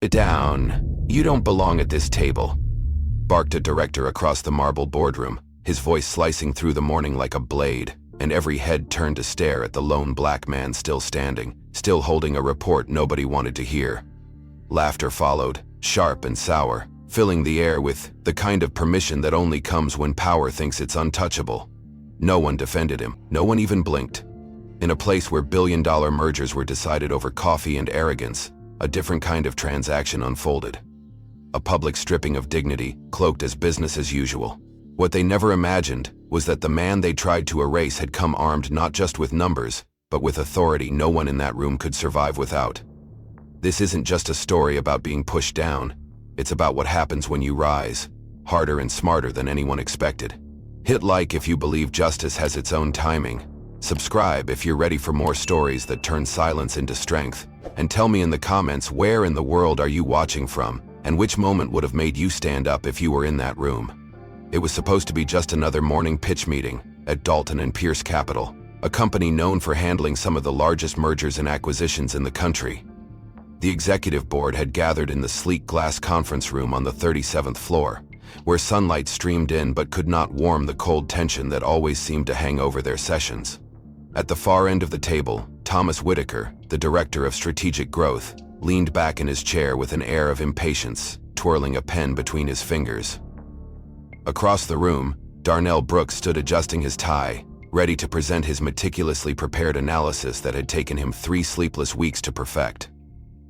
"Sit down. You don't belong at this table," barked a director across the marble boardroom, his voice slicing through the morning like a blade, and every head turned to stare at the lone black man still standing, still holding a report nobody wanted to hear. Laughter followed, sharp and sour, filling the air with the kind of permission that only comes when power thinks it's untouchable. No one defended him, no one even blinked. In a place where billion-dollar mergers were decided over coffee and arrogance, a different kind of transaction unfolded. A public stripping of dignity, cloaked as business as usual. What they never imagined was that the man they tried to erase had come armed not just with numbers, but with authority no one in that room could survive without. This isn't just a story about being pushed down. It's about what happens when you rise, harder and smarter than anyone expected. Hit like if you believe justice has its own timing. Subscribe if you're ready for more stories that turn silence into strength. And tell me in the comments, where in the world are you watching from, and which moment would have made you stand up if you were in that room. It was supposed to be just another morning pitch meeting at Dalton and Pierce Capital, a company known for handling some of the largest mergers and acquisitions in the country. The executive board had gathered in the sleek glass conference room on the 37th floor, where sunlight streamed in but could not warm the cold tension that always seemed to hang over their sessions. At the far end of the table, Thomas Whitaker, the director of strategic growth, leaned back in his chair with an air of impatience, twirling a pen between his fingers. Across the room, Darnell Brooks stood adjusting his tie, ready to present his meticulously prepared analysis that had taken him 3 sleepless weeks to perfect.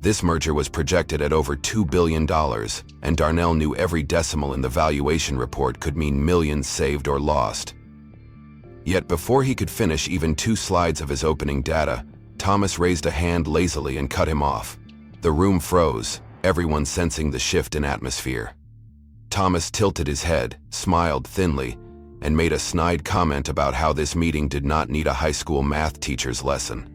This merger was projected at over $2 billion, and Darnell knew every decimal in the valuation report could mean millions saved or lost. Yet before he could finish even 2 slides of his opening data, Thomas raised a hand lazily and cut him off. The room froze, everyone sensing the shift in atmosphere. Thomas tilted his head, smiled thinly, and made a snide comment about how this meeting did not need a high school math teacher's lesson.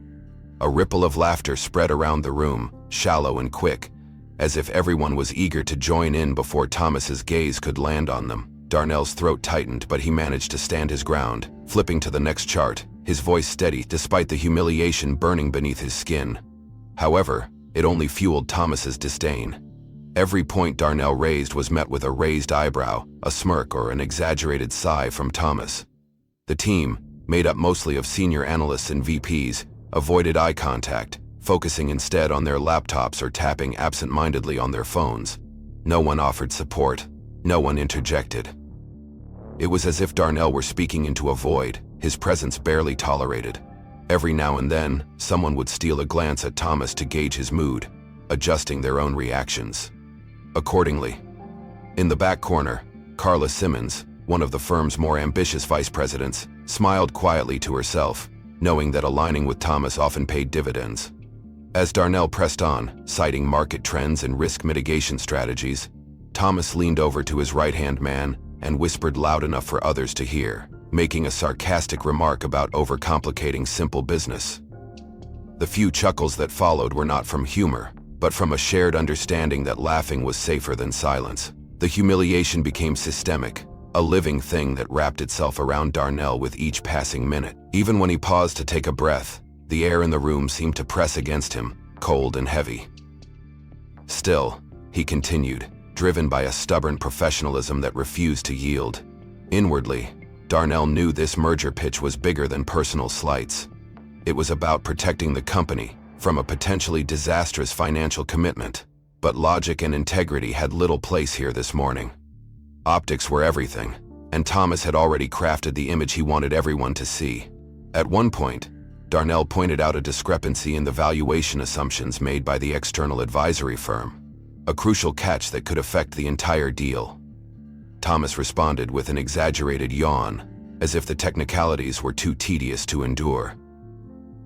A ripple of laughter spread around the room, shallow and quick, as if everyone was eager to join in before Thomas's gaze could land on them. Darnell's throat tightened, but he managed to stand his ground, flipping to the next chart, his voice steady despite the humiliation burning beneath his skin. However, it only fueled Thomas's disdain. Every point Darnell raised was met with a raised eyebrow, a smirk, or an exaggerated sigh from Thomas. The team, made up mostly of senior analysts and VPs, avoided eye contact, focusing instead on their laptops or tapping absent-mindedly on their phones. No one offered support. No one interjected. It was as if Darnell were speaking into a void, his presence barely tolerated. Every now and then, someone would steal a glance at Thomas to gauge his mood, adjusting their own reactions. Accordingly, in the back corner, Carla Simmons, one of the firm's more ambitious vice presidents, smiled quietly to herself, knowing that aligning with Thomas often paid dividends. As Darnell pressed on, citing market trends and risk mitigation strategies, Thomas leaned over to his right-hand man and whispered loud enough for others to hear, making a sarcastic remark about overcomplicating simple business. The few chuckles that followed were not from humor, but from a shared understanding that laughing was safer than silence. The humiliation became systemic, a living thing that wrapped itself around Darnell with each passing minute. Even when he paused to take a breath, the air in the room seemed to press against him, cold and heavy. Still, he continued, driven by a stubborn professionalism that refused to yield. Inwardly, Darnell knew this merger pitch was bigger than personal slights. It was about protecting the company from a potentially disastrous financial commitment, but logic and integrity had little place here this morning. Optics were everything, and Thomas had already crafted the image he wanted everyone to see. At one point, Darnell pointed out a discrepancy in the valuation assumptions made by the external advisory firm, a crucial catch that could affect the entire deal. Thomas responded with an exaggerated yawn, as if the technicalities were too tedious to endure.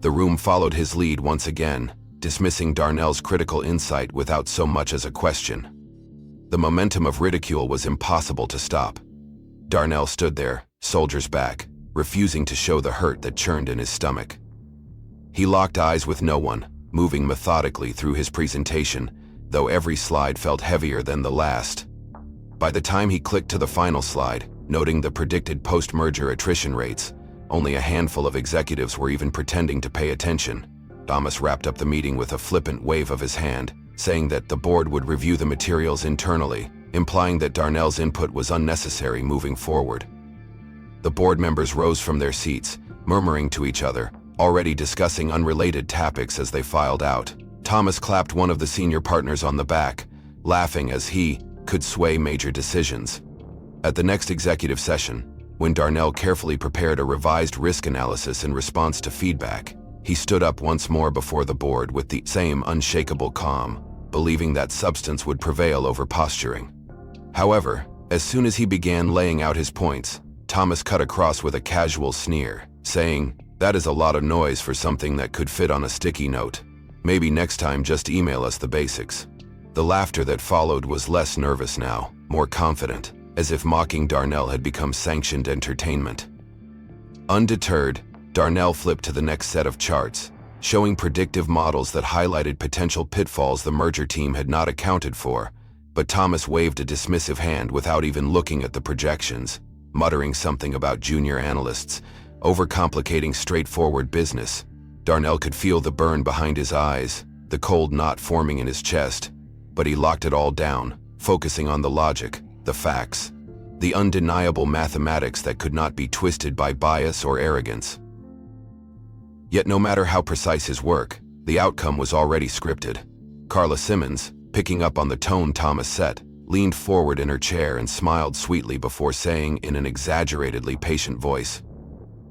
The room followed his lead once again, dismissing Darnell's critical insight without so much as a question. The momentum of ridicule was impossible to stop. Darnell stood there, shoulders back, refusing to show the hurt that churned in his stomach. He locked eyes with no one, moving methodically through his presentation, though every slide felt heavier than the last. By the time he clicked to the final slide, noting the predicted post-merger attrition rates, only a handful of executives were even pretending to pay attention. Thomas wrapped up the meeting with a flippant wave of his hand, saying that the board would review the materials internally, implying that Darnell's input was unnecessary moving forward. The board members rose from their seats, murmuring to each other, already discussing unrelated topics as they filed out. Thomas clapped one of the senior partners on the back, laughing as he could sway major decisions. At the next executive session, when Darnell carefully prepared a revised risk analysis in response to feedback, he stood up once more before the board with the same unshakable calm, believing that substance would prevail over posturing. However, as soon as he began laying out his points, Thomas cut across with a casual sneer, saying, "That is a lot of noise for something that could fit on a sticky note. Maybe next time just email us the basics." The laughter that followed was less nervous now, more confident, as if mocking Darnell had become sanctioned entertainment. Undeterred, Darnell flipped to the next set of charts, showing predictive models that highlighted potential pitfalls the merger team had not accounted for, but Thomas waved a dismissive hand without even looking at the projections, muttering something about junior analysts, overcomplicating straightforward business. Darnell could feel the burn behind his eyes, the cold knot forming in his chest, but he locked it all down, focusing on the logic, the facts, the undeniable mathematics that could not be twisted by bias or arrogance. Yet no matter how precise his work, the outcome was already scripted. Carla Simmons, picking up on the tone Thomas set, leaned forward in her chair and smiled sweetly before saying in an exaggeratedly patient voice,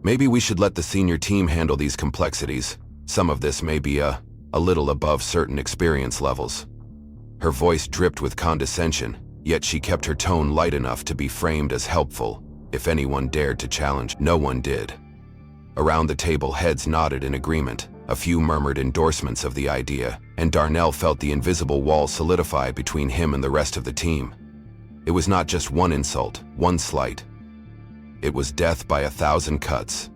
"Maybe we should let the senior team handle these complexities. Some of this may be a little above certain experience levels." Her voice dripped with condescension, yet she kept her tone light enough to be framed as helpful. If anyone dared to challenge, no one did. Around the table, heads nodded in agreement, a few murmured endorsements of the idea, and Darnell felt the invisible wall solidify between him and the rest of the team. It was not just one insult, one slight. It was death by 1,000 cuts.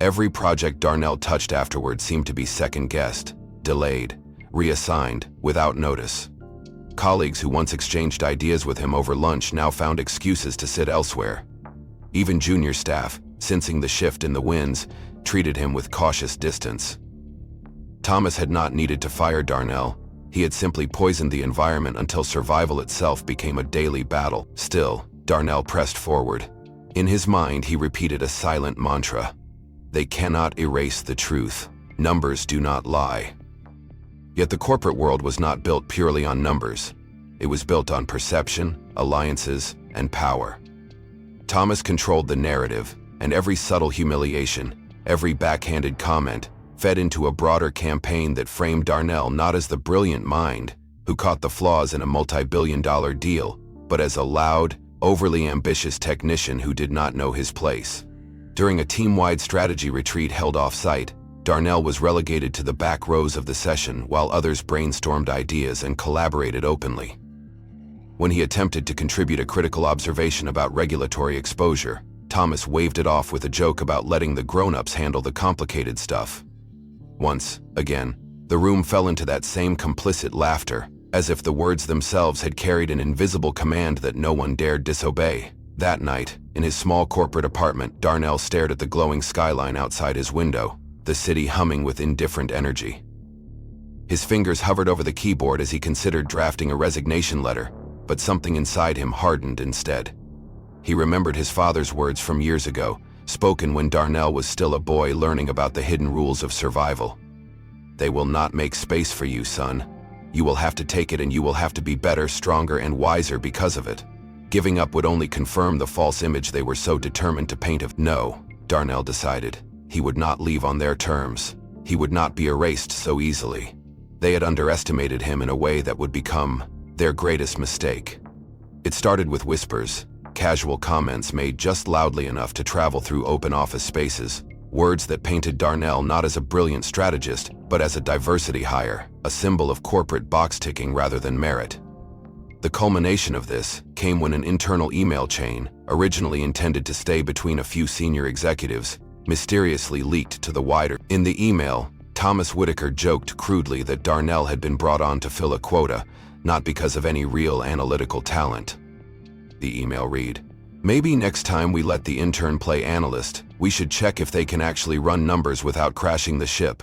Every project Darnell touched afterward seemed to be second-guessed, delayed, reassigned, without notice. Colleagues who once exchanged ideas with him over lunch now found excuses to sit elsewhere. Even junior staff, sensing the shift in the winds, treated him with cautious distance. Thomas had not needed to fire Darnell. He had simply poisoned the environment until survival itself became a daily battle. Still, Darnell pressed forward. In his mind, he repeated a silent mantra. They cannot erase the truth. Numbers do not lie. Yet the corporate world was not built purely on numbers. It was built on perception, alliances, and power. Thomas controlled the narrative, and every subtle humiliation, every backhanded comment, fed into a broader campaign that framed Darnell not as the brilliant mind who caught the flaws in a multi-billion-dollar deal, but as a loud, overly ambitious technician who did not know his place. During a team-wide strategy retreat held off-site, Darnell was relegated to the back rows of the session while others brainstormed ideas and collaborated openly. When he attempted to contribute a critical observation about regulatory exposure, Thomas waved it off with a joke about letting the grown-ups handle the complicated stuff. Once, again, the room fell into that same complicit laughter, as if the words themselves had carried an invisible command that no one dared disobey. That night, in his small corporate apartment, Darnell stared at the glowing skyline outside his window, the city humming with indifferent energy. His fingers hovered over the keyboard as he considered drafting a resignation letter, but something inside him hardened instead. He remembered his father's words from years ago, spoken when Darnell was still a boy learning about the hidden rules of survival. "They will not make space for you, son. You will have to take it, and you will have to be better, stronger, and wiser because of it." Giving up would only confirm the false image they were so determined to paint of. No, Darnell decided. He would not leave on their terms. He would not be erased so easily. They had underestimated him in a way that would become their greatest mistake. It started with whispers, casual comments made just loudly enough to travel through open office spaces, words that painted Darnell not as a brilliant strategist, but as a diversity hire, a symbol of corporate box-ticking rather than merit. The culmination of this came when an internal email chain, originally intended to stay between a few senior executives, mysteriously leaked to the wider. In the email, Thomas Whitaker joked crudely that Darnell had been brought on to fill a quota, not because of any real analytical talent. The email read, "Maybe next time we let the intern play analyst, we should check if they can actually run numbers without crashing the ship."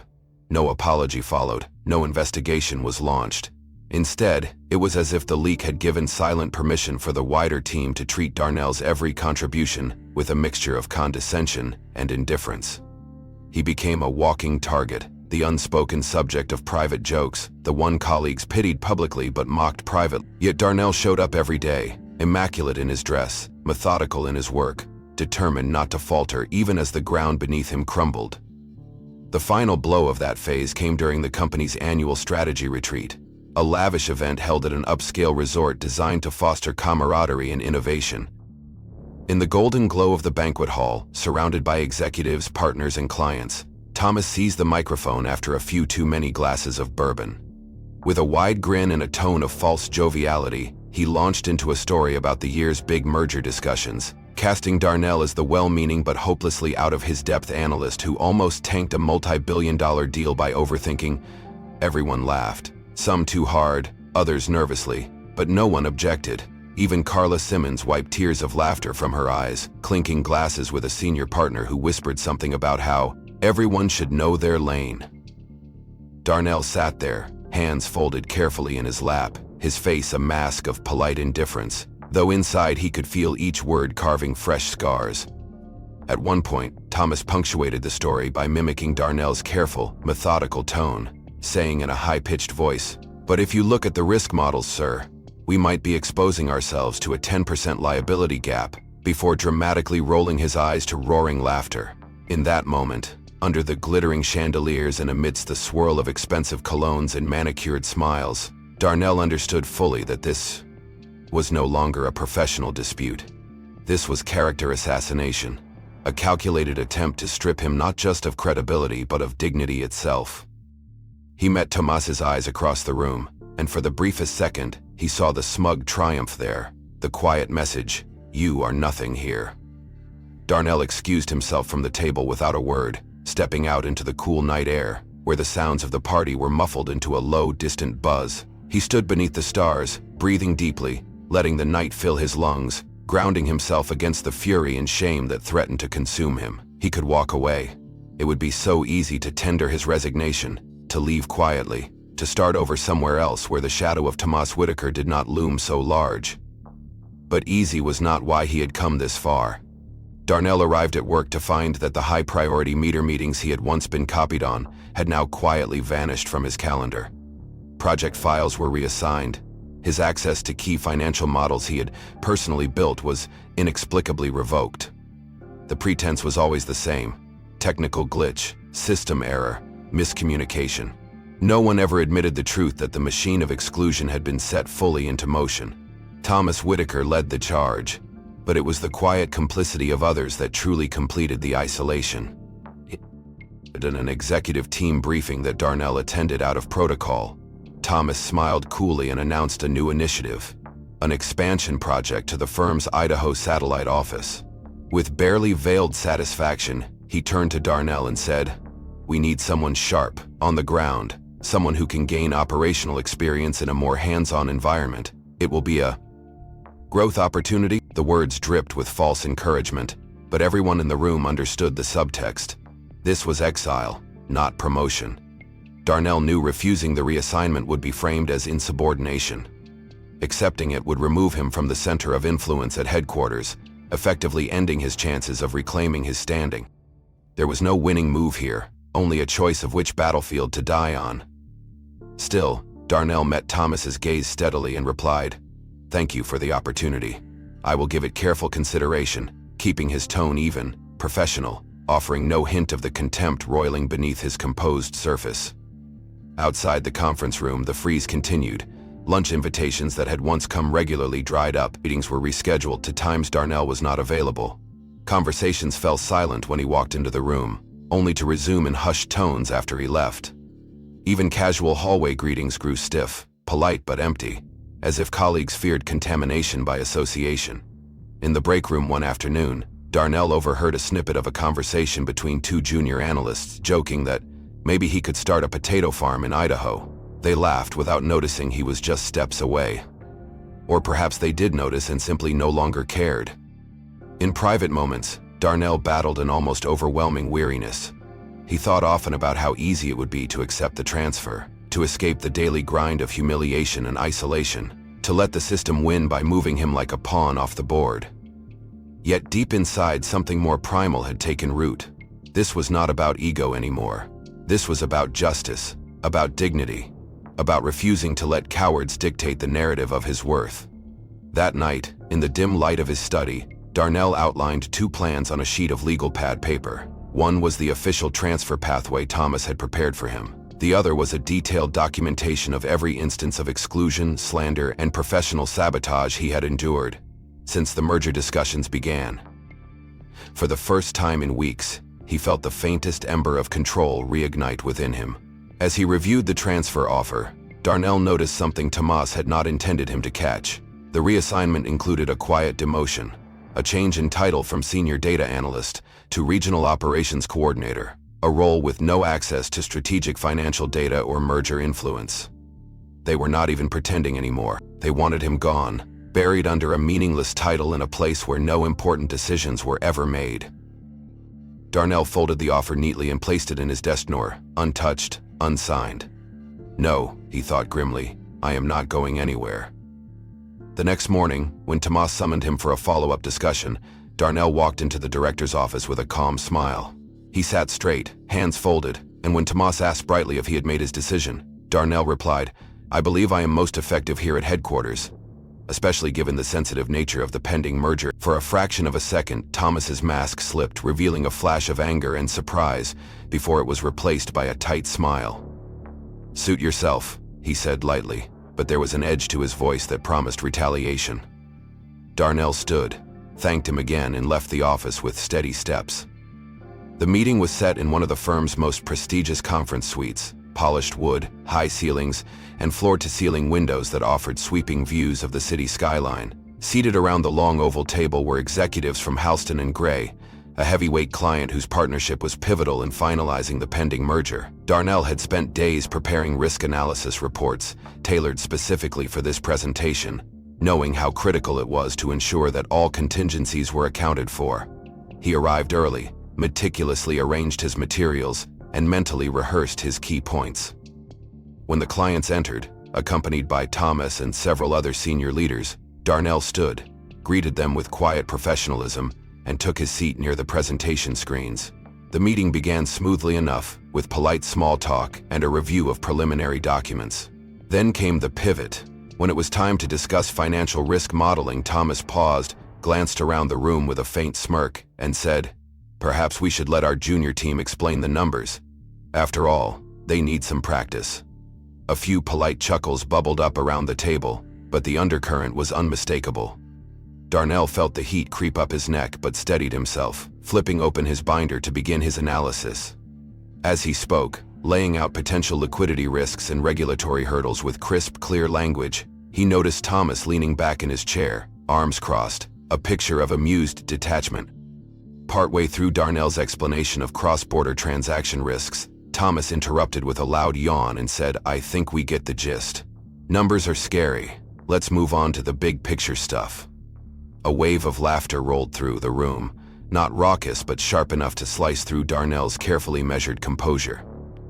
No apology followed, no investigation was launched. Instead, it was as if the leak had given silent permission for the wider team to treat Darnell's every contribution with a mixture of condescension and indifference. He became a walking target, the unspoken subject of private jokes, the one colleagues pitied publicly but mocked privately. Yet Darnell showed up every day, immaculate in his dress, methodical in his work, determined not to falter even as the ground beneath him crumbled. The final blow of that phase came during the company's annual strategy retreat, a lavish event held at an upscale resort designed to foster camaraderie and innovation. In the golden glow of the banquet hall, surrounded by executives, partners, and clients, Thomas seized the microphone after a few too many glasses of bourbon. With a wide grin and a tone of false joviality, he launched into a story about the year's big merger discussions, casting Darnell as the well-meaning but hopelessly out-of-his-depth analyst who almost tanked a multi-billion-dollar deal by overthinking. Everyone laughed. Some too hard, others nervously, but no one objected. Even Carla Simmons wiped tears of laughter from her eyes, clinking glasses with a senior partner who whispered something about how everyone should know their lane. Darnell sat there, hands folded carefully in his lap, his face a mask of polite indifference, though inside he could feel each word carving fresh scars. At one point, Thomas punctuated the story by mimicking Darnell's careful, methodical tone, saying in a high-pitched voice, "But if you look at the risk models, sir, we might be exposing ourselves to a 10% liability gap," before dramatically rolling his eyes to roaring laughter. In that moment, under the glittering chandeliers and amidst the swirl of expensive colognes and manicured smiles, Darnell understood fully that this was no longer a professional dispute. This was character assassination, a calculated attempt to strip him not just of credibility but of dignity itself. He met Tomas's eyes across the room, and for the briefest second, he saw the smug triumph there, the quiet message, "You are nothing here." Darnell excused himself from the table without a word, stepping out into the cool night air, where the sounds of the party were muffled into a low, distant buzz. He stood beneath the stars, breathing deeply, letting the night fill his lungs, grounding himself against the fury and shame that threatened to consume him. He could walk away. It would be so easy to tender his resignation, to leave quietly, to start over somewhere else where the shadow of Tomas Whitaker did not loom so large. But easy was not why he had come this far. Darnell arrived at work to find that the high-priority meetings he had once been copied on had now quietly vanished from his calendar. Project files were reassigned. His access to key financial models he had personally built was inexplicably revoked. The pretense was always the same: technical glitch, system error, miscommunication. No one ever admitted the truth that the machine of exclusion had been set fully into motion. Thomas Whitaker led the charge, but it was the quiet complicity of others that truly completed the isolation. In an executive team briefing that Darnell attended out of protocol, Thomas smiled coolly and announced a new initiative, an expansion project to the firm's Idaho satellite office. With barely veiled satisfaction, he turned to Darnell and said, "We need someone sharp, on the ground, someone who can gain operational experience in a more hands-on environment. It will be a growth opportunity." The words dripped with false encouragement, but everyone in the room understood the subtext. This was exile, not promotion. Darnell knew refusing the reassignment would be framed as insubordination. Accepting it would remove him from the center of influence at headquarters, effectively ending his chances of reclaiming his standing. There was no winning move here, only a choice of which battlefield to die on. Still, Darnell met Thomas's gaze steadily and replied, "Thank you for the opportunity. I will give it careful consideration," keeping his tone even, professional, offering no hint of the contempt roiling beneath his composed surface. Outside the conference room, the freeze continued. Lunch invitations that had once come regularly dried up. Meetings were rescheduled to times Darnell was not available. Conversations fell silent when he walked into the room, only to resume in hushed tones after he left. Even casual hallway greetings grew stiff, polite but empty, as if colleagues feared contamination by association. In the break room one afternoon, Darnell overheard a snippet of a conversation between two junior analysts, joking that maybe he could start a potato farm in Idaho. They laughed without noticing he was just steps away. Or perhaps they did notice and simply no longer cared. In private moments, Darnell battled an almost overwhelming weariness. He thought often about how easy it would be to accept the transfer, to escape the daily grind of humiliation and isolation, to let the system win by moving him like a pawn off the board. Yet deep inside, something more primal had taken root. This was not about ego anymore. This was about justice, about dignity, about refusing to let cowards dictate the narrative of his worth. That night, in the dim light of his study, Darnell outlined two plans on a sheet of legal pad paper. One was the official transfer pathway Thomas had prepared for him. The other was a detailed documentation of every instance of exclusion, slander, and professional sabotage he had endured since the merger discussions began. For the first time in weeks, he felt the faintest ember of control reignite within him. As he reviewed the transfer offer, Darnell noticed something Tomas had not intended him to catch. The reassignment included a quiet demotion, a change in title from Senior Data Analyst to Regional Operations Coordinator, a role with no access to strategic financial data or merger influence. They were not even pretending anymore. They wanted him gone, buried under a meaningless title in a place where no important decisions were ever made. Darnell folded the offer neatly and placed it in his desk drawer, untouched, unsigned. No, he thought grimly, I am not going anywhere. The next morning, when Tomas summoned him for a follow-up discussion, Darnell walked into the director's office with a calm smile. He sat straight, hands folded, and when Tomas asked brightly if he had made his decision, Darnell replied, I believe I am most effective here at headquarters, especially given the sensitive nature of the pending merger. For a fraction of a second, Thomas's mask slipped, revealing a flash of anger and surprise before it was replaced by a tight smile. Suit yourself, he said lightly, but there was an edge to his voice that promised retaliation. Darnell stood, thanked him again, and left the office with steady steps. The meeting was set in one of the firm's most prestigious conference suites, polished wood, high ceilings, and floor-to-ceiling windows that offered sweeping views of the city skyline. Seated around the long oval table were executives from Halston and Gray, a heavyweight client whose partnership was pivotal in finalizing the pending merger. Darnell had spent days preparing risk analysis reports tailored specifically for this presentation, knowing how critical it was to ensure that all contingencies were accounted for. He arrived early, meticulously arranged his materials, and mentally rehearsed his key points. When the clients entered, accompanied by Thomas and several other senior leaders, Darnell stood, greeted them with quiet professionalism, and took his seat near the presentation screens. The meeting began smoothly enough, with polite small talk and a review of preliminary documents. Then came the pivot. When it was time to discuss financial risk modeling, Thomas paused, glanced around the room with a faint smirk, and said, Perhaps we should let our junior team explain the numbers. After all, they need some practice. A few polite chuckles bubbled up around the table, but the undercurrent was unmistakable. Darnell felt the heat creep up his neck but steadied himself, flipping open his binder to begin his analysis. As he spoke, laying out potential liquidity risks and regulatory hurdles with crisp, clear language, he noticed Thomas leaning back in his chair, arms crossed, a picture of amused detachment. Partway through Darnell's explanation of cross-border transaction risks, Thomas interrupted with a loud yawn and said, I think we get the gist. Numbers are scary. Let's move on to the big picture stuff. A wave of laughter rolled through the room, not raucous but sharp enough to slice through Darnell's carefully measured composure.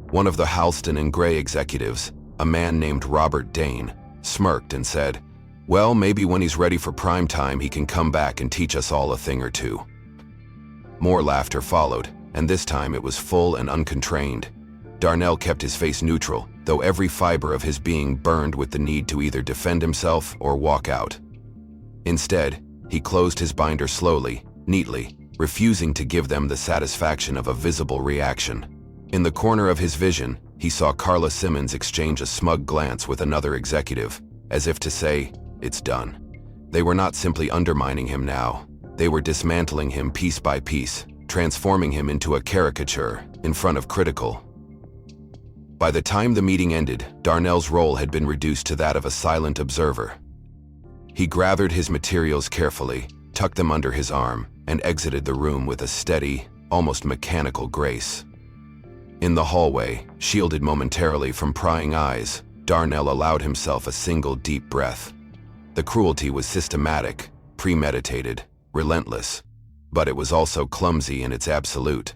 One of the Halston and Gray executives, a man named Robert Dane, smirked and said, Well, maybe when he's ready for prime time he can come back and teach us all a thing or two. More laughter followed, and this time it was full and unconstrained. Darnell kept his face neutral, though every fiber of his being burned with the need to either defend himself or walk out. Instead, he closed his binder slowly, neatly, refusing to give them the satisfaction of a visible reaction. In the corner of his vision, he saw Carla Simmons exchange a smug glance with another executive, as if to say, It's done. They were not simply undermining him now. They were dismantling him piece by piece, transforming him into a caricature in front of critical. By the time the meeting ended, Darnell's role had been reduced to that of a silent observer. He gathered his materials carefully, tucked them under his arm, and exited the room with a steady, almost mechanical grace. In the hallway, shielded momentarily from prying eyes, Darnell allowed himself a single deep breath. The cruelty was systematic, premeditated, relentless, but it was also clumsy in its absolute.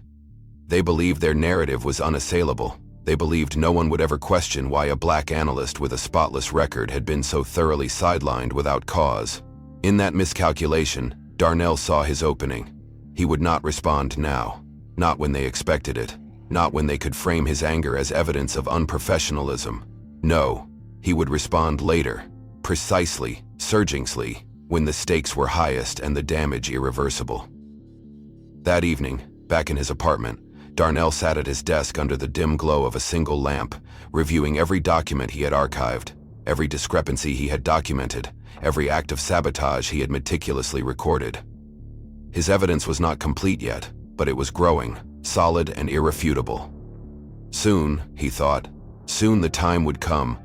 They believed their narrative was unassailable, They believed no one would ever question why a black analyst with a spotless record had been so thoroughly sidelined without cause. In that miscalculation, Darnell saw his opening. He would not respond now. Not when they expected it. Not when they could frame his anger as evidence of unprofessionalism. No, he would respond later. Precisely, surgingly, when the stakes were highest and the damage irreversible. That evening, back in his apartment, Darnell sat at his desk under the dim glow of a single lamp, reviewing every document he had archived, every discrepancy he had documented, every act of sabotage he had meticulously recorded. His evidence was not complete yet, but it was growing, solid and irrefutable. Soon, he thought, soon the time would come.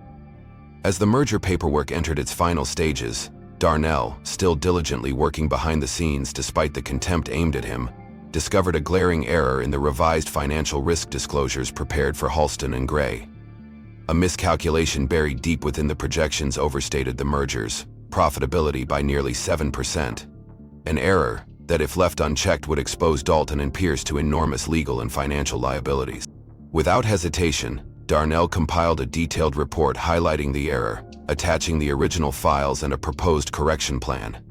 As the merger paperwork entered its final stages, Darnell, still diligently working behind the scenes despite the contempt aimed at him, discovered a glaring error in the revised financial risk disclosures prepared for Halston and Gray. A miscalculation buried deep within the projections overstated the merger's profitability by nearly 7%. An error that, if left unchecked, would expose Dalton and Pierce to enormous legal and financial liabilities. Without hesitation, Darnell compiled a detailed report highlighting the error, attaching the original files and a proposed correction plan.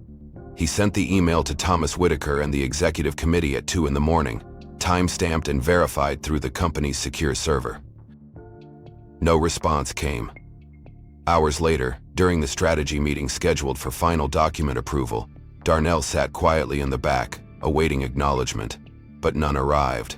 He sent the email to Thomas Whitaker and the executive committee at 2 in the morning, time-stamped and verified through the company's secure server. No response came. Hours later, during the strategy meeting scheduled for final document approval, Darnell sat quietly in the back, awaiting acknowledgement, but none arrived.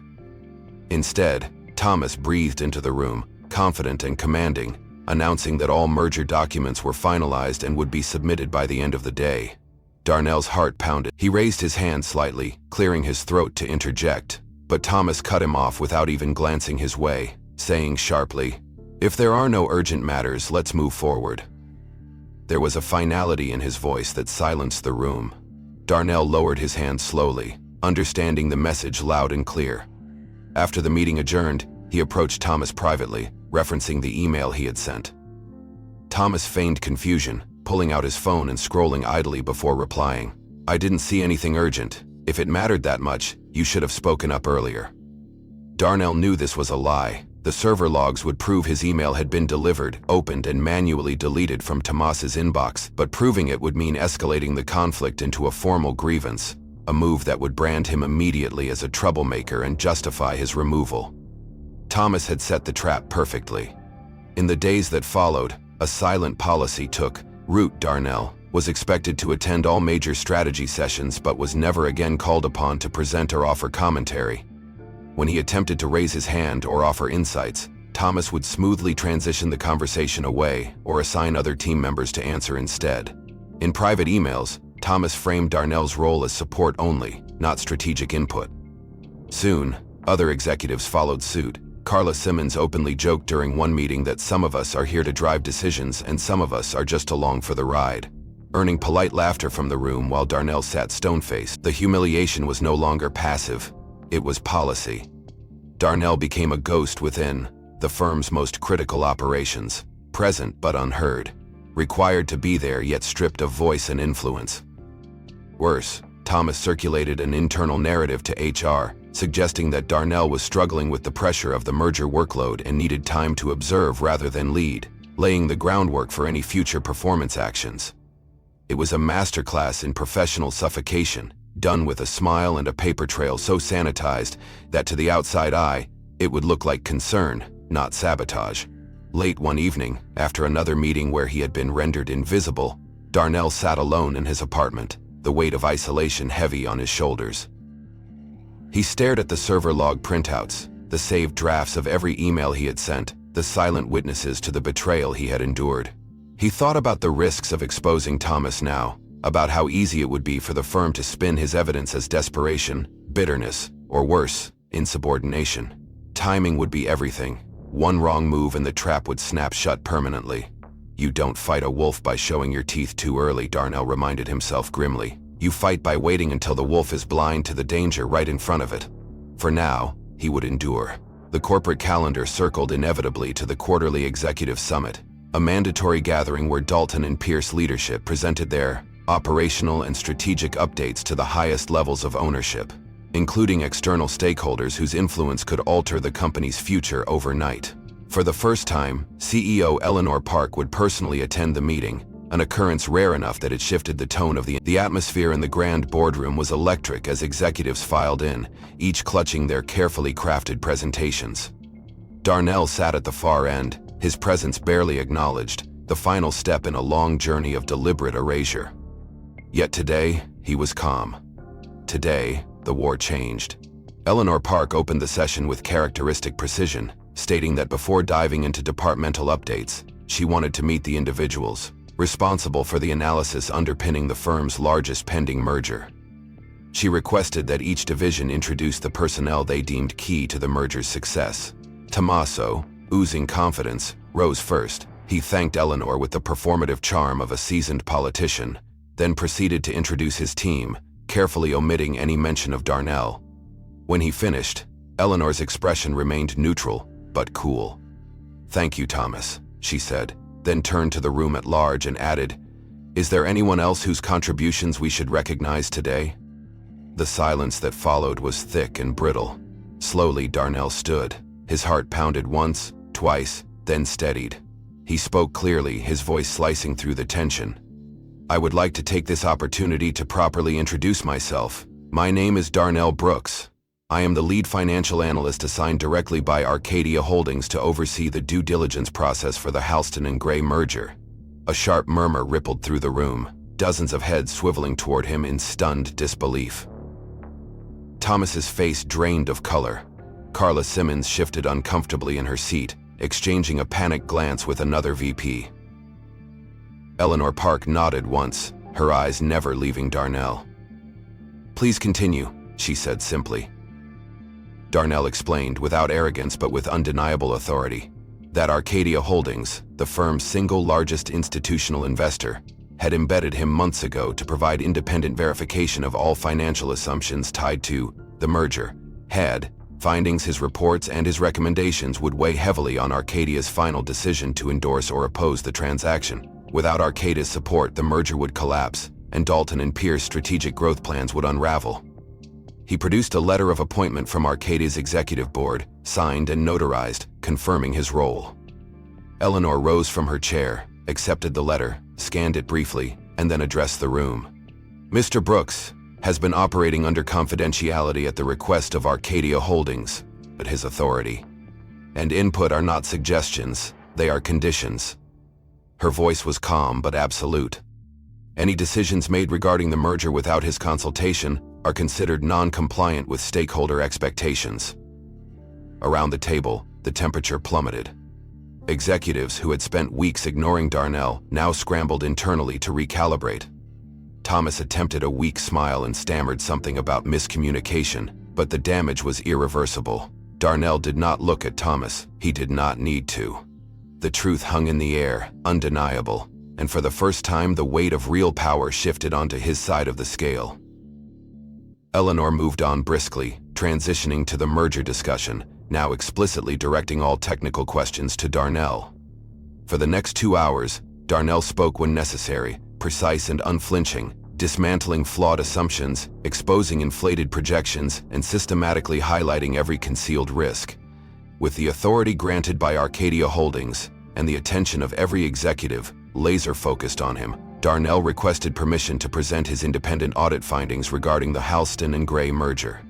Instead, Thomas breathed into the room, confident and commanding, announcing that all merger documents were finalized and would be submitted by the end of the day. Darnell's heart pounded. He raised his hand slightly, clearing his throat to interject, but Thomas cut him off without even glancing his way, saying sharply, "If there are no urgent matters, let's move forward." There was a finality in his voice that silenced the room. Darnell lowered his hand slowly, understanding the message loud and clear. After the meeting adjourned, he approached Thomas privately, referencing the email he had sent. Thomas feigned confusion, pulling out his phone and scrolling idly before replying. "I didn't see anything urgent. If it mattered that much, you should have spoken up earlier." Darnell knew this was a lie. The server logs would prove his email had been delivered, opened, and manually deleted from Tomas's inbox, but proving it would mean escalating the conflict into a formal grievance, a move that would brand him immediately as a troublemaker and justify his removal. Thomas had set the trap perfectly. In the days that followed, a silent policy took root. Darnell was expected to attend all major strategy sessions but was never again called upon to present or offer commentary. When he attempted to raise his hand or offer insights, Thomas would smoothly transition the conversation away or assign other team members to answer instead. In private emails, Thomas framed Darnell's role as support only, not strategic input. Soon, other executives followed suit. Carla Simmons openly joked during one meeting that some of us are here to drive decisions and some of us are just along for the ride, earning polite laughter from the room while Darnell sat stone-faced. The humiliation was no longer passive, it was policy. Darnell became a ghost within the firm's most critical operations, present but unheard, required to be there yet stripped of voice and influence. Worse, Thomas circulated an internal narrative to HR, suggesting that Darnell was struggling with the pressure of the merger workload and needed time to observe rather than lead, laying the groundwork for any future performance actions. It was a masterclass in professional suffocation, done with a smile and a paper trail so sanitized that to the outside eye, it would look like concern, not sabotage. Late one evening, after another meeting where he had been rendered invisible, Darnell sat alone in his apartment, the weight of isolation heavy on his shoulders. He stared at the server log printouts, the saved drafts of every email he had sent, the silent witnesses to the betrayal he had endured. He thought about the risks of exposing Thomas now, about how easy it would be for the firm to spin his evidence as desperation, bitterness, or worse, insubordination. Timing would be everything. One wrong move and the trap would snap shut permanently. "You don't fight a wolf by showing your teeth too early," Darnell reminded himself grimly. "You fight by waiting until the wolf is blind to the danger right in front of it." For now, he would endure. The corporate calendar circled inevitably to the quarterly executive summit, a mandatory gathering where Dalton and Pierce leadership presented their operational and strategic updates to the highest levels of ownership, including external stakeholders whose influence could alter the company's future overnight. For the first time, CEO Eleanor Park would personally attend the meeting, an occurrence rare enough that it shifted the tone of the atmosphere in the grand boardroom was electric as executives filed in, each clutching their carefully crafted presentations. Darnell sat at the far end, his presence barely acknowledged, the final step in a long journey of deliberate erasure. Yet today, he was calm. Today, the war changed. Eleanor Park opened the session with characteristic precision, stating that before diving into departmental updates, she wanted to meet the individuals responsible for the analysis underpinning the firm's largest pending merger. She requested that each division introduce the personnel they deemed key to the merger's success. Tommaso, oozing confidence, rose first. He thanked Eleanor with the performative charm of a seasoned politician, then proceeded to introduce his team, carefully omitting any mention of Darnell. When he finished, Eleanor's expression remained neutral, but cool. "Thank you, Thomas," she said, then turned to the room at large and added, "Is there anyone else whose contributions we should recognize today?" The silence that followed was thick and brittle. Slowly, Darnell stood. His heart pounded once, twice, then steadied. He spoke clearly, his voice slicing through the tension. "I would like to take this opportunity to properly introduce myself. My name is Darnell Brooks. I am the lead financial analyst assigned directly by Arcadia Holdings to oversee the due diligence process for the Halston and Gray merger." A sharp murmur rippled through the room, dozens of heads swiveling toward him in stunned disbelief. Thomas's face drained of color. Carla Simmons shifted uncomfortably in her seat, exchanging a panicked glance with another VP. Eleanor Park nodded once, her eyes never leaving Darnell. "Please continue," she said simply. Darnell explained, without arrogance but with undeniable authority, that Arcadia Holdings, the firm's single largest institutional investor, had embedded him months ago to provide independent verification of all financial assumptions tied to the merger. Findings, his reports, and his recommendations would weigh heavily on Arcadia's final decision to endorse or oppose the transaction. Without Arcadia's support, the merger would collapse, and Dalton and Pierce's strategic growth plans would unravel. He produced a letter of appointment from Arcadia's executive board, signed and notarized, confirming his role. Eleanor rose from her chair, accepted the letter, scanned it briefly, and then addressed the room. "Mr. Brooks has been operating under confidentiality at the request of Arcadia Holdings, but his authority and input are not suggestions, they are conditions." Her voice was calm but absolute. Any decisions made regarding the merger without his consultation are considered non-compliant with stakeholder expectations. Around the table, the temperature plummeted. Executives who had spent weeks ignoring Darnell now scrambled internally to recalibrate. Thomas attempted a weak smile and stammered something about miscommunication, but the damage was irreversible. Darnell did not look at Thomas. He did not need to. The truth hung in the air, undeniable, and for the first time the weight of real power shifted onto his side of the scale. Eleanor moved on briskly, transitioning to the merger discussion, now explicitly directing all technical questions to Darnell. For the next 2 hours, Darnell spoke when necessary, precise and unflinching, dismantling flawed assumptions, exposing inflated projections, and systematically highlighting every concealed risk. With the authority granted by Arcadia Holdings and the attention of every executive laser-focused on him, Darnell requested permission to present his independent audit findings regarding the Halston and Gray merger.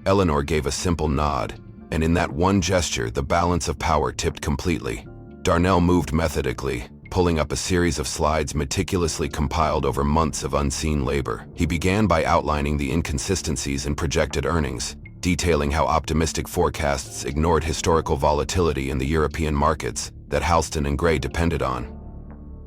Eleanor gave a simple nod, and in that one gesture the balance of power tipped completely. Darnell moved methodically, pulling up a series of slides meticulously compiled over months of unseen labor. He began by outlining the inconsistencies in projected earnings, detailing how optimistic forecasts ignored historical volatility in the European markets that Halston and Gray depended on.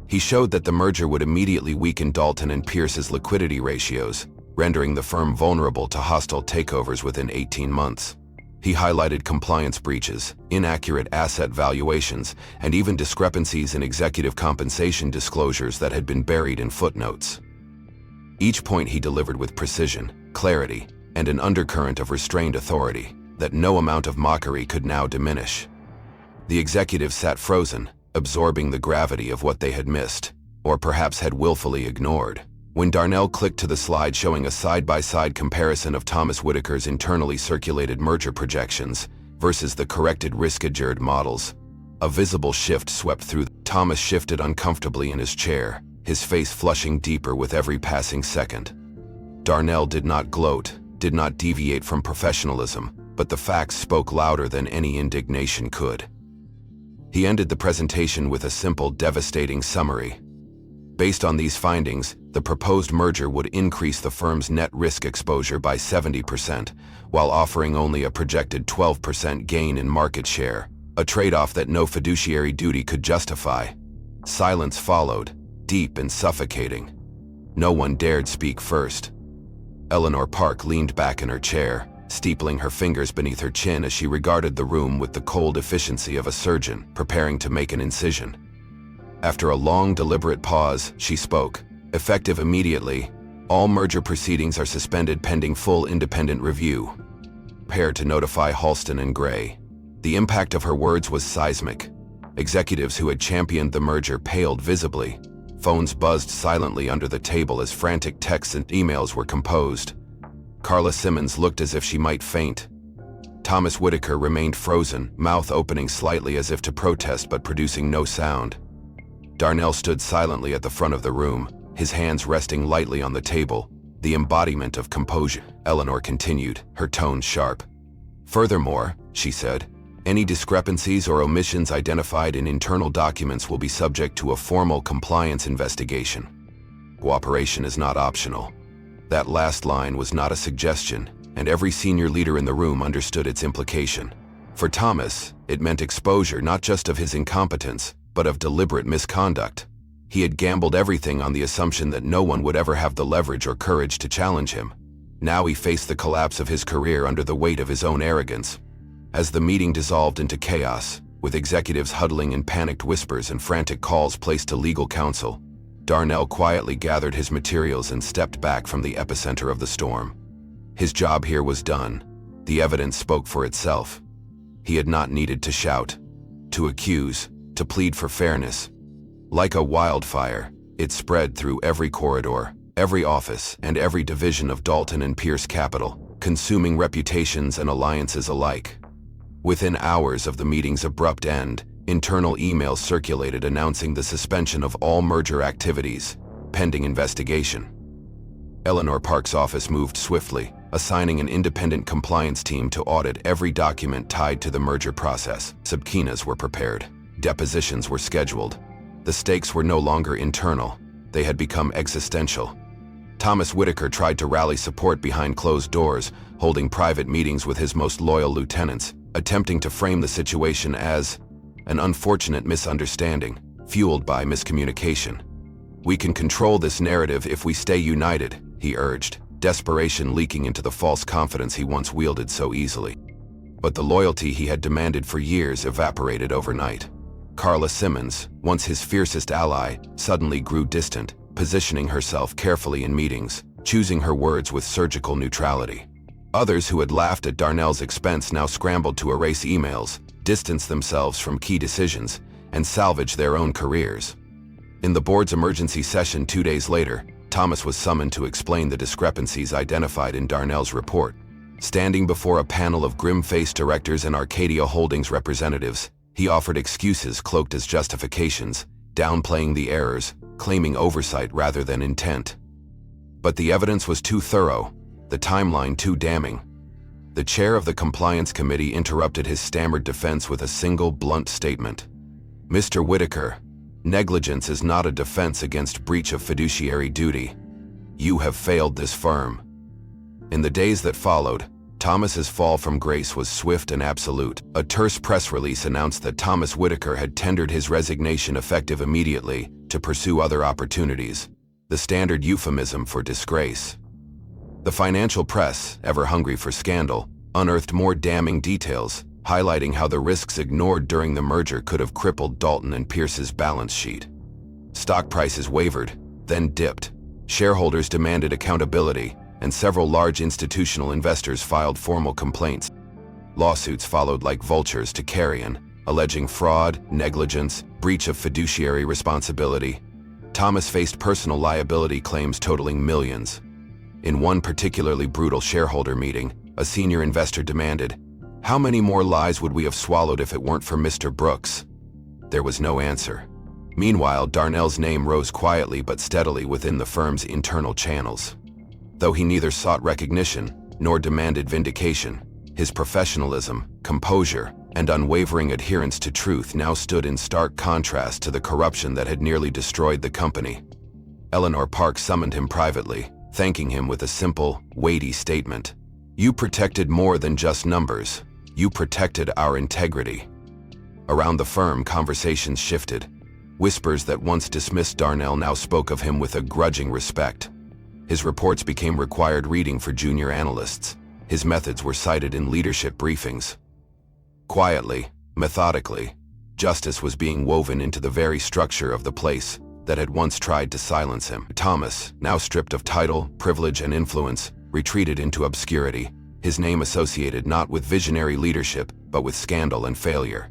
He showed that the merger would immediately weaken Dalton and Pierce's liquidity ratios, rendering the firm vulnerable to hostile takeovers within 18 months. He highlighted compliance breaches, inaccurate asset valuations, and even discrepancies in executive compensation disclosures that had been buried in footnotes. Each point he delivered with precision, clarity, and an undercurrent of restrained authority that no amount of mockery could now diminish. The executives sat frozen, absorbing the gravity of what they had missed, or perhaps had willfully ignored. When Darnell clicked to the slide showing a side-by-side comparison of Thomas Whitaker's internally circulated merger projections versus the corrected risk-adjusted models, A visible shift swept through. Thomas shifted uncomfortably in his chair, his face flushing deeper with every passing second. Darnell did not gloat, did not deviate from professionalism, but the facts spoke louder than any indignation could. He ended the presentation with a simple, devastating summary. Based on these findings, the proposed merger would increase the firm's net risk exposure by 70%, while offering only a projected 12% gain in market share, a trade-off that no fiduciary duty could justify. Silence followed, deep and suffocating. No one dared speak first. Eleanor Park leaned back in her chair, steepling her fingers beneath her chin as she regarded the room with the cold efficiency of a surgeon preparing to make an incision. After a long, deliberate pause, she spoke. Effective immediately, all merger proceedings are suspended pending full independent review. Prepare to notify Halston and Gray. The impact of her words was seismic. Executives who had championed the merger paled visibly. Phones buzzed silently under the table as frantic texts and emails were composed. Carla Simmons looked as if she might faint. Thomas Whitaker remained frozen, mouth opening slightly as if to protest but producing no sound. Darnell stood silently at the front of the room, his hands resting lightly on the table, the embodiment of composure. Eleanor continued, her tone sharp. Furthermore, she said, any discrepancies or omissions identified in internal documents will be subject to a formal compliance investigation. Cooperation is not optional. That last line was not a suggestion, and every senior leader in the room understood its implication. For Thomas, it meant exposure not just of his incompetence, but of deliberate misconduct. He had gambled everything on the assumption that no one would ever have the leverage or courage to challenge him. Now he faced the collapse of his career under the weight of his own arrogance. As the meeting dissolved into chaos, with executives huddling in panicked whispers and frantic calls placed to legal counsel, Darnell quietly gathered his materials and stepped back from the epicenter of the storm. His job here was done. The evidence spoke for itself. He had not needed to shout, to accuse, to plead for fairness. Like a wildfire, it spread through every corridor, every office, and every division of Dalton and Pierce Capital, consuming reputations and alliances alike. Within hours of the meeting's abrupt end, internal emails circulated announcing the suspension of all merger activities, pending investigation. Eleanor Park's office moved swiftly, assigning an independent compliance team to audit every document tied to the merger process. Subpoenas were prepared. Depositions were scheduled. The stakes were no longer internal. They had become existential. Thomas Whitaker tried to rally support behind closed doors, holding private meetings with his most loyal lieutenants, attempting to frame the situation as an unfortunate misunderstanding, fueled by miscommunication. We can control this narrative if we stay united, he urged, desperation leaking into the false confidence he once wielded so easily. But the loyalty he had demanded for years evaporated overnight. Carla Simmons, once his fiercest ally, suddenly grew distant, positioning herself carefully in meetings, choosing her words with surgical neutrality. Others who had laughed at Darnell's expense now scrambled to erase emails, distance themselves from key decisions, and salvage their own careers. In the board's emergency session 2 days later, Thomas was summoned to explain the discrepancies identified in Darnell's report. Standing before a panel of grim-faced directors and Arcadia Holdings representatives, he offered excuses cloaked as justifications, downplaying the errors, claiming oversight rather than intent. But the evidence was too thorough, the timeline too damning. The chair of the compliance committee interrupted his stammered defense with a single blunt statement. Mr. Whitaker, negligence is not a defense against breach of fiduciary duty. You have failed this firm. In the days that followed, Thomas's fall from grace was swift and absolute. A terse press release announced that Thomas Whitaker had tendered his resignation effective immediately to pursue other opportunities, the standard euphemism for disgrace. The financial press, ever hungry for scandal, unearthed more damning details, highlighting how the risks ignored during the merger could have crippled Dalton and Pierce's balance sheet. Stock prices wavered, then dipped. Shareholders demanded accountability, and several large institutional investors filed formal complaints. Lawsuits followed like vultures to carrion, alleging fraud, negligence, breach of fiduciary responsibility. Thomas faced personal liability claims totaling millions. In one particularly brutal shareholder meeting, a senior investor demanded, "How many more lies would we have swallowed if it weren't for Mr. Brooks?" There was no answer. Meanwhile, Darnell's name rose quietly but steadily within the firm's internal channels. Though he neither sought recognition nor demanded vindication, his professionalism, composure, and unwavering adherence to truth now stood in stark contrast to the corruption that had nearly destroyed the company. Eleanor Park summoned him privately, thanking him with a simple, weighty statement. "You protected more than just numbers. You protected our integrity." Around the firm, conversations shifted. Whispers that once dismissed Darnell now spoke of him with a grudging respect. His reports became required reading for junior analysts. His methods were cited in leadership briefings. Quietly, methodically, justice was being woven into the very structure of the place that had once tried to silence him. Thomas, now stripped of title, privilege, and influence, retreated into obscurity, his name associated not with visionary leadership, but with scandal and failure.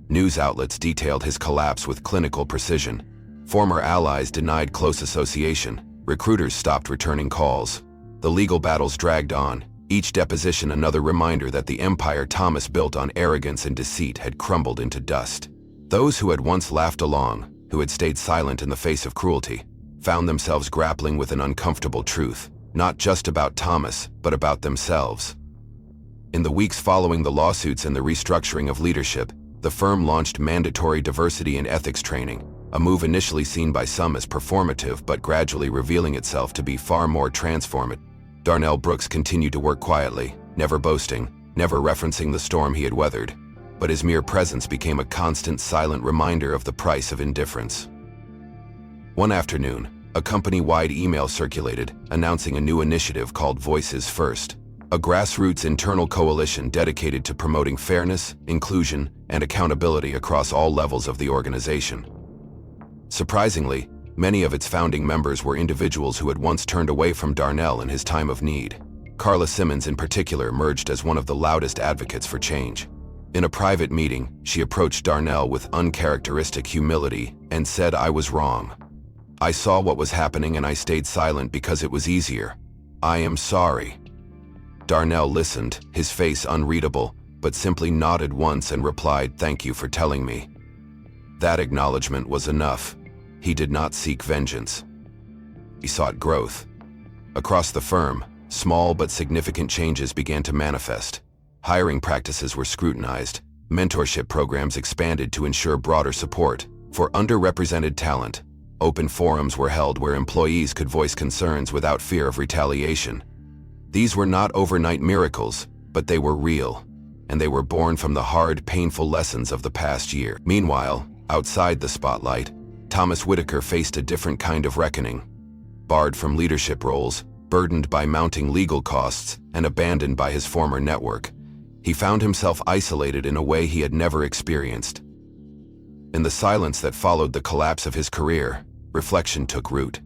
News outlets detailed his collapse with clinical precision. Former allies denied close association. Recruiters stopped returning calls. The legal battles dragged on, each deposition another reminder that the empire Thomas built on arrogance and deceit had crumbled into dust. Those who had once laughed along, who had stayed silent in the face of cruelty, found themselves grappling with an uncomfortable truth, not just about Thomas, but about themselves. In the weeks following the lawsuits and the restructuring of leadership, the firm launched mandatory diversity and ethics training, a move initially seen by some as performative but gradually revealing itself to be far more transformative. Darnell Brooks continued to work quietly, never boasting, never referencing the storm he had weathered, but his mere presence became a constant silent reminder of the price of indifference. One afternoon, a company-wide email circulated announcing a new initiative called Voices First, a grassroots internal coalition dedicated to promoting fairness, inclusion, and accountability across all levels of the organization. Surprisingly, many of its founding members were individuals who had once turned away from Darnell in his time of need. Carla Simmons in particular emerged as one of the loudest advocates for change. In a private meeting, she approached Darnell with uncharacteristic humility and said, "I was wrong. I saw what was happening and I stayed silent because it was easier. I am sorry." Darnell listened, his face unreadable, but simply nodded once and replied, "Thank you for telling me." That acknowledgement was enough. He did not seek vengeance. He sought growth. Across the firm, small but significant changes began to manifest. Hiring practices were scrutinized, mentorship programs expanded to ensure broader support for underrepresented talent. Open forums were held where employees could voice concerns without fear of retaliation. These were not overnight miracles, but they were real, and they were born from the hard, painful lessons of the past year. Meanwhile, outside the spotlight, Thomas Whitaker faced a different kind of reckoning. Barred from leadership roles, burdened by mounting legal costs, and abandoned by his former network, he found himself isolated in a way he had never experienced. In the silence that followed the collapse of his career, reflection took root.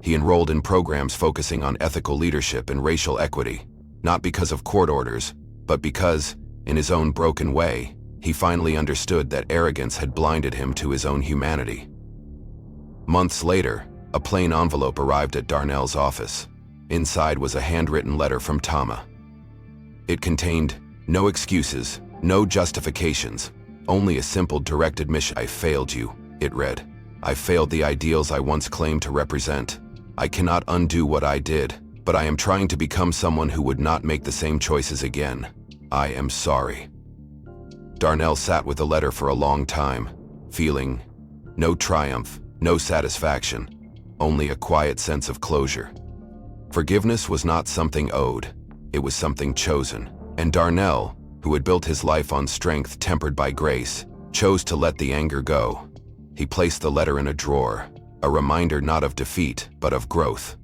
He enrolled in programs focusing on ethical leadership and racial equity, not because of court orders, but because, in his own broken way, he finally understood that arrogance had blinded him to his own humanity. Months later, a plain envelope arrived at Darnell's office. Inside was a handwritten letter from Tama. It contained no excuses, no justifications, only a simple direct admission. "I failed you," it read. "I failed the ideals I once claimed to represent. I cannot undo what I did, but I am trying to become someone who would not make the same choices again. I am sorry." Darnell sat with the letter for a long time, feeling no triumph, no satisfaction, only a quiet sense of closure. Forgiveness was not something owed, it was something chosen, and Darnell, who had built his life on strength tempered by grace, chose to let the anger go. He placed the letter in a drawer, a reminder not of defeat, but of growth.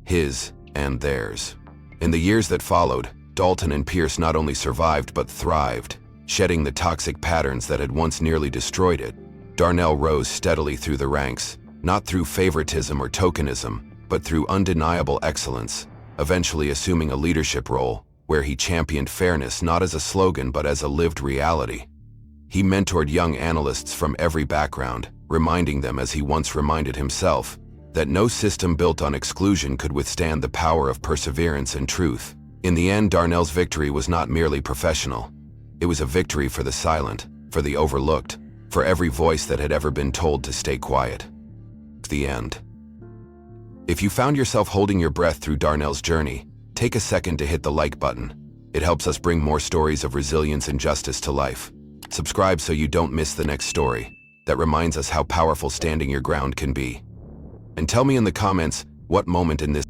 His and theirs. In the years that followed, Dalton and Pierce not only survived but thrived, shedding the toxic patterns that had once nearly destroyed it. Darnell rose steadily through the ranks, not through favoritism or tokenism, but through undeniable excellence, eventually assuming a leadership role where he championed fairness not as a slogan but as a lived reality. He mentored young analysts from every background, reminding them, as he once reminded himself, that no system built on exclusion could withstand the power of perseverance and truth. In the end, Darnell's victory was not merely professional. It was a victory for the silent, for the overlooked, for every voice that had ever been told to stay quiet. The end. If you found yourself holding your breath through Darnell's journey, take a second to hit the like button. It helps us bring more stories of resilience and justice to life. Subscribe so you don't miss the next story that reminds us how powerful standing your ground can be. And tell me in the comments what moment in this